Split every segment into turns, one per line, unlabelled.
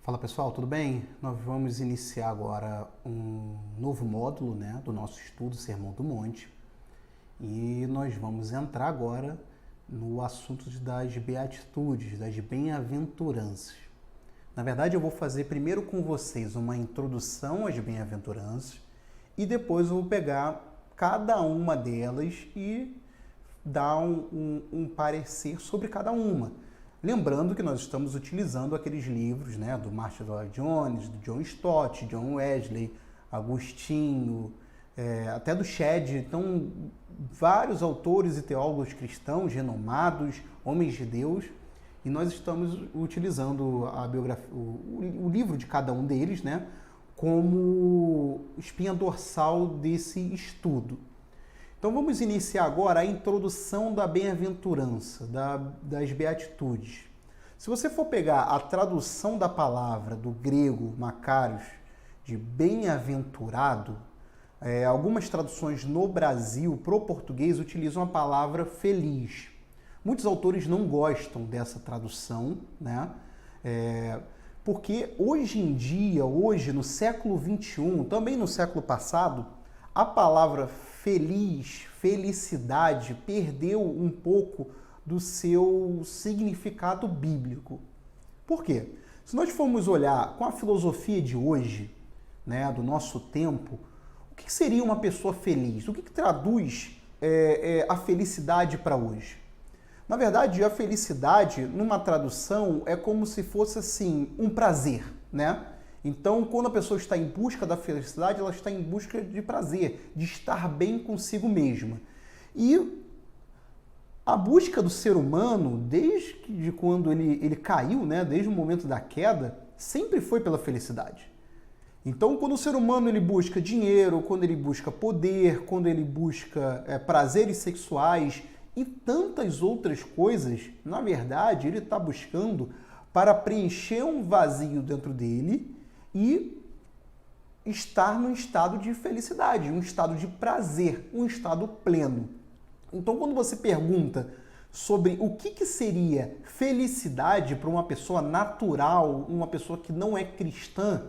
Fala pessoal, tudo bem? Nós vamos iniciar agora um novo módulo, do nosso estudo Sermão do Monte, e nós vamos entrar agora no assunto das beatitudes, das bem-aventuranças. Na verdade, eu vou fazer primeiro com vocês uma introdução às bem-aventuranças e depois eu vou pegar cada uma delas e dar um parecer sobre cada uma. Lembrando que nós estamos utilizando aqueles livros, do Martyn Lloyd-Jones, do John Stott, John Wesley, Agostinho, até do Shedd. Então, vários autores e teólogos cristãos renomados, homens de Deus, e nós estamos utilizando a biografia, o livro de cada um deles, como espinha dorsal desse estudo. Então vamos iniciar agora a introdução da bem-aventurança, das beatitudes. Se você for pegar a tradução da palavra do grego Makarios, de bem-aventurado, algumas traduções no Brasil, para o português, utilizam a palavra feliz. Muitos autores não gostam dessa tradução, porque hoje em dia, no século XXI, também no século passado, a palavra feliz, felicidade, perdeu um pouco do seu significado bíblico. Por quê? Se nós formos olhar com a filosofia de hoje, do nosso tempo, o que seria uma pessoa feliz? O que traduz a felicidade para hoje? Na verdade, a felicidade, numa tradução, é como se fosse assim, um prazer, Então, quando a pessoa está em busca da felicidade, ela está em busca de prazer, de estar bem consigo mesma. E a busca do ser humano, desde quando ele caiu, desde o momento da queda, sempre foi pela felicidade. Então, quando o ser humano ele busca dinheiro, quando ele busca poder, quando ele busca prazeres sexuais e tantas outras coisas, na verdade, ele está buscando para preencher um vazio dentro dele e estar num estado de felicidade, um estado de prazer, um estado pleno. Então, quando você pergunta sobre o que seria felicidade para uma pessoa natural, uma pessoa que não é cristã,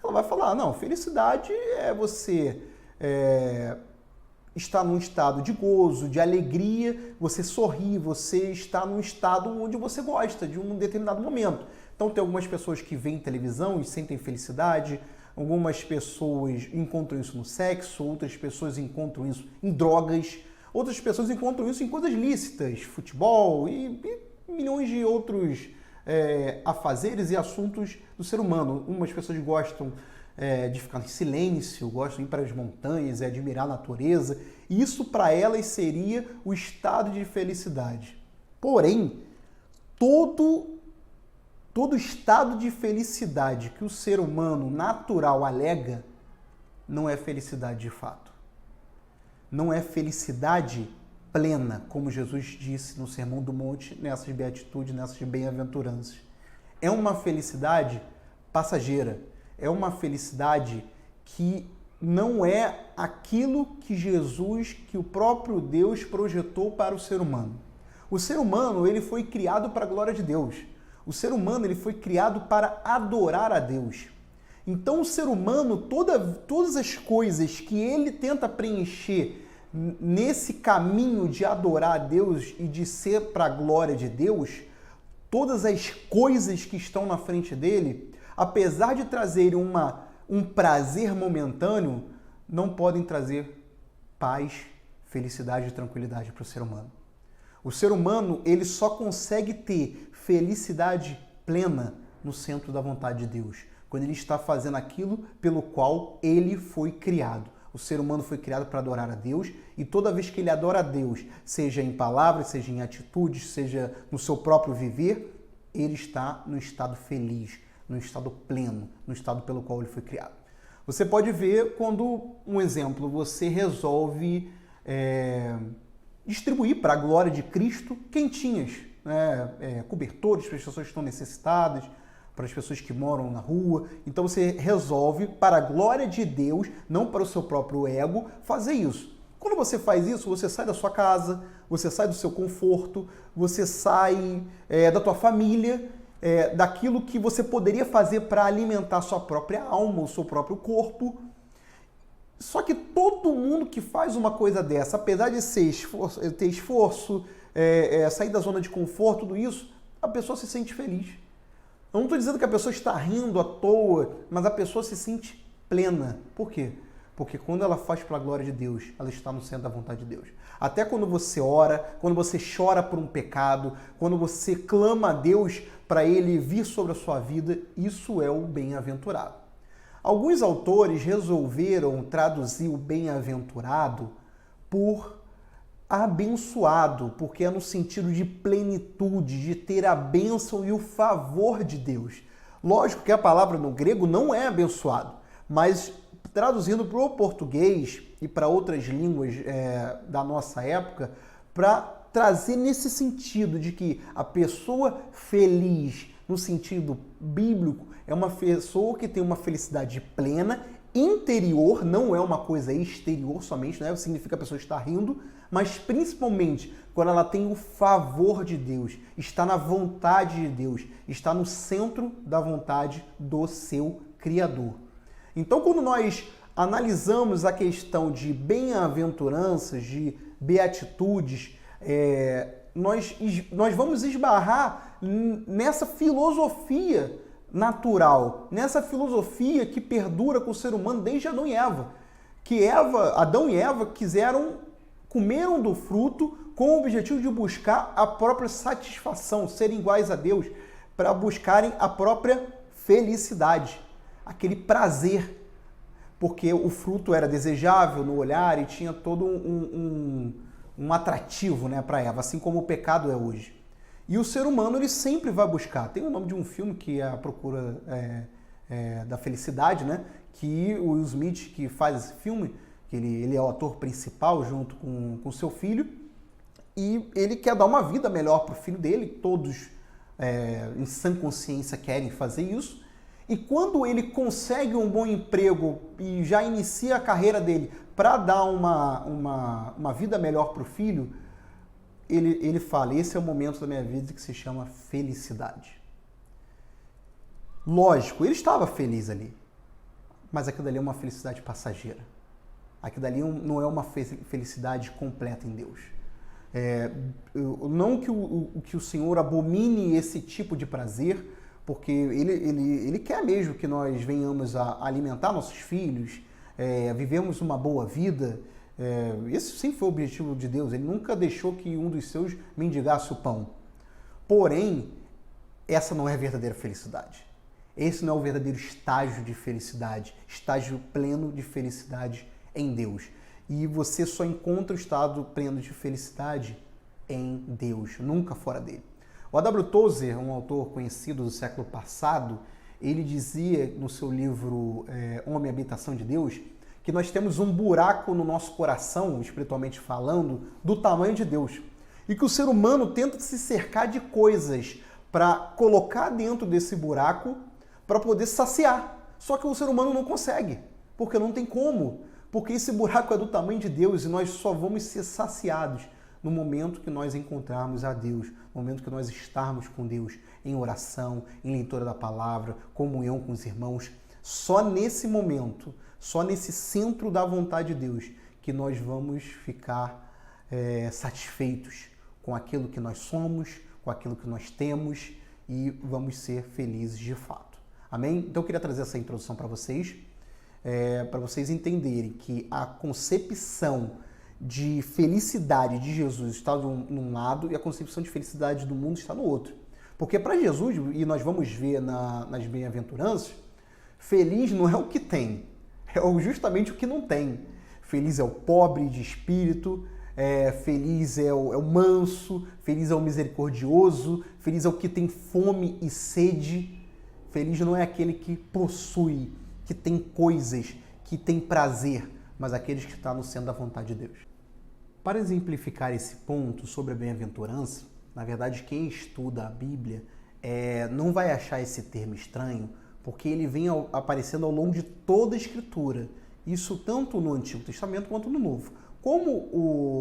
ela vai falar, não, felicidade é você estar num estado de gozo, de alegria, você sorrir, você está num estado onde você gosta de um determinado momento. Então tem algumas pessoas que veem televisão e sentem felicidade, algumas pessoas encontram isso no sexo, outras pessoas encontram isso em drogas, outras pessoas encontram isso em coisas lícitas, futebol e milhões de outros afazeres e assuntos do ser humano. Umas pessoas gostam de ficar em silêncio, gostam de ir para as montanhas, admirar a natureza. Isso para elas seria o estado de felicidade. Porém, todo estado de felicidade que o ser humano natural alega não é felicidade de fato. Não é felicidade plena, como Jesus disse no Sermão do Monte, nessas beatitudes, nessas bem-aventuranças. É uma felicidade passageira. É uma felicidade que não é aquilo que Jesus, que o próprio Deus projetou para o ser humano. O ser humano, ele foi criado para a glória de Deus. O ser humano, ele foi criado para adorar a Deus. Então, o ser humano, todas as coisas que ele tenta preencher nesse caminho de adorar a Deus e de ser para a glória de Deus, todas as coisas que estão na frente dele, apesar de trazerem um prazer momentâneo, não podem trazer paz, felicidade e tranquilidade para o ser humano. O ser humano, ele só consegue ter felicidade plena no centro da vontade de Deus, quando ele está fazendo aquilo pelo qual ele foi criado. O ser humano foi criado para adorar a Deus e toda vez que ele adora a Deus, seja em palavras, seja em atitudes, seja no seu próprio viver, ele está no estado feliz, no estado pleno, no estado pelo qual ele foi criado. Você pode ver quando, um exemplo, você resolve distribuir para a glória de Cristo quentinhas, cobertores para as pessoas que estão necessitadas, para as pessoas que moram na rua. Então você resolve, para a glória de Deus, não para o seu próprio ego, fazer isso. Quando você faz isso, você sai da sua casa, você sai do seu conforto, você sai da tua família daquilo que você poderia fazer para alimentar sua própria alma, o seu próprio corpo. Só que todo mundo que faz uma coisa dessa, apesar de ter esforço, sair da zona de conforto, tudo isso, a pessoa se sente feliz. Eu não estou dizendo que a pessoa está rindo à toa, mas a pessoa se sente plena. Por quê? Porque quando ela faz para a glória de Deus, ela está no centro da vontade de Deus. Até quando você ora, quando você chora por um pecado, quando você clama a Deus para Ele vir sobre a sua vida, isso é o bem-aventurado. Alguns autores resolveram traduzir o bem-aventurado por abençoado, porque é no sentido de plenitude, de ter a bênção e o favor de Deus. Lógico que a palavra no grego não é abençoado, mas traduzindo para o português e para outras línguas da nossa época, para trazer nesse sentido de que a pessoa feliz, no sentido bíblico, é uma pessoa que tem uma felicidade plena, interior, não é uma coisa exterior somente, não significa a pessoa estar rindo, mas principalmente quando ela tem o favor de Deus, está na vontade de Deus, está no centro da vontade do seu Criador. Então, quando nós analisamos a questão de bem-aventuranças, de beatitudes, nós vamos esbarrar nessa filosofia natural, nessa filosofia que perdura com o ser humano desde Adão e Eva. Que Adão e Eva comeram do fruto com o objetivo de buscar a própria satisfação, serem iguais a Deus, para buscarem a própria felicidade, aquele prazer, porque o fruto era desejável no olhar e tinha todo um atrativo, para Eva, assim como o pecado é hoje. E o ser humano ele sempre vai buscar. Tem o nome de um filme que é A Procura da Felicidade, que o Will Smith, que faz esse filme, que ele é o ator principal junto com seu filho, e ele quer dar uma vida melhor para o filho dele, todos em sã consciência querem fazer isso, e quando ele consegue um bom emprego e já inicia a carreira dele para dar uma vida melhor para o filho, ele fala, esse é o momento da minha vida que se chama felicidade. Lógico, ele estava feliz ali, mas aquilo ali é uma felicidade passageira. Aquilo ali não é uma felicidade completa em Deus. Não que o Senhor abomine esse tipo de prazer, porque ele quer mesmo que nós venhamos a alimentar nossos filhos, vivemos uma boa vida. Esse sempre foi o objetivo de Deus. Ele nunca deixou que um dos seus mendigasse o pão. Porém, essa não é a verdadeira felicidade. Esse não é o verdadeiro estágio de felicidade, estágio pleno de felicidade em Deus. E você só encontra o estado pleno de felicidade em Deus, nunca fora dele. O A.W. Tozer, um autor conhecido do século passado, ele dizia no seu livro Homem, Habitação de Deus, que nós temos um buraco no nosso coração, espiritualmente falando, do tamanho de Deus. E que o ser humano tenta se cercar de coisas para colocar dentro desse buraco para poder saciar. Só que o ser humano não consegue, porque não tem como. Porque esse buraco é do tamanho de Deus e nós só vamos ser saciados no momento que nós encontrarmos a Deus, no momento que nós estarmos com Deus em oração, em leitura da palavra, comunhão com os irmãos. Só nesse momento, só nesse centro da vontade de Deus, que nós vamos ficar satisfeitos com aquilo que nós somos, com aquilo que nós temos e vamos ser felizes de fato. Amém? Então eu queria trazer essa introdução para vocês entenderem que a concepção de felicidade de Jesus está num lado e a concepção de felicidade do mundo está no outro. Porque para Jesus, e nós vamos ver nas bem-aventuranças, feliz não é o que tem, é justamente o que não tem. Feliz é o pobre de espírito, feliz é o manso, feliz é o misericordioso, feliz é o que tem fome e sede. Feliz não é aquele que possui, que tem coisas, que tem prazer, mas aqueles que estão no centro da vontade de Deus. Para exemplificar esse ponto sobre a bem-aventurança, na verdade, quem estuda a Bíblia não vai achar esse termo estranho, porque ele vem aparecendo ao longo de toda a Escritura. Isso tanto no Antigo Testamento quanto no Novo. Como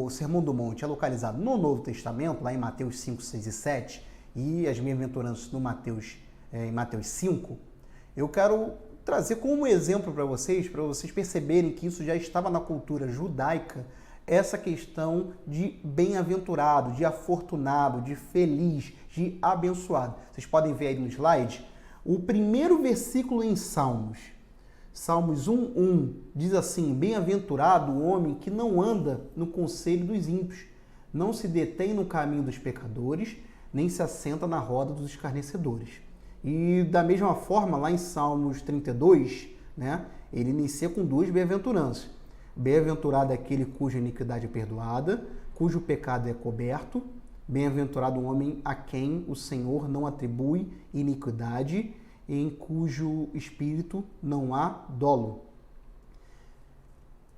o Sermão do Monte é localizado no Novo Testamento, lá em Mateus 5, 6 e 7, e as bem-aventuranças no Mateus, em Mateus 5, eu quero trazer como exemplo para vocês perceberem que isso já estava na cultura judaica, essa questão de bem-aventurado, de afortunado, de feliz, de abençoado. Vocês podem ver aí no slide, o primeiro versículo em Salmos 1:1, diz assim: bem-aventurado o homem que não anda no conselho dos ímpios, não se detém no caminho dos pecadores, nem se assenta na roda dos escarnecedores. E da mesma forma, lá em Salmos 32, né, ele inicia com duas bem-aventuranças. Bem-aventurado é aquele cuja iniquidade é perdoada, cujo pecado é coberto. Bem-aventurado o homem a quem o Senhor não atribui iniquidade, em cujo espírito não há dolo.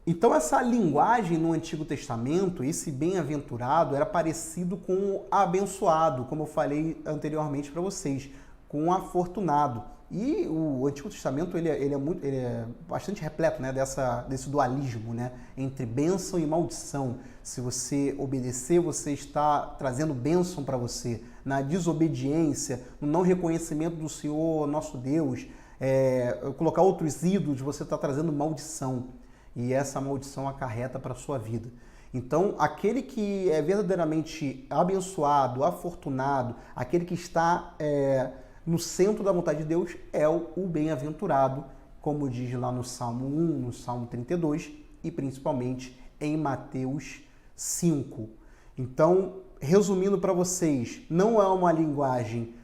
Então essa linguagem no Antigo Testamento, esse bem-aventurado, era parecido com o abençoado, como eu falei anteriormente para vocês, com o afortunado. E o Antigo Testamento ele é bastante repleto, né, desse dualismo, né, entre bênção e maldição. Se você obedecer, você está trazendo bênção para você. Na desobediência, no não reconhecimento do Senhor, nosso Deus, colocar outros ídolos, você está trazendo maldição. E essa maldição acarreta para a sua vida. Então, aquele que é verdadeiramente abençoado, afortunado, aquele que está no centro da vontade de Deus é o bem-aventurado, como diz lá no Salmo 1, no Salmo 32 e principalmente em Mateus 5. Então, resumindo para vocês, não é uma linguagem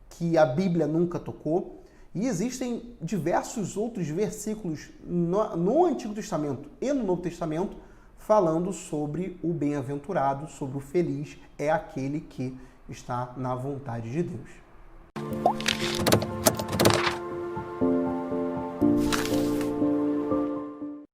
que a Bíblia nunca tocou, e existem diversos outros versículos no Antigo Testamento e no Novo Testamento falando sobre o bem-aventurado, sobre o feliz, é aquele que está na vontade de Deus.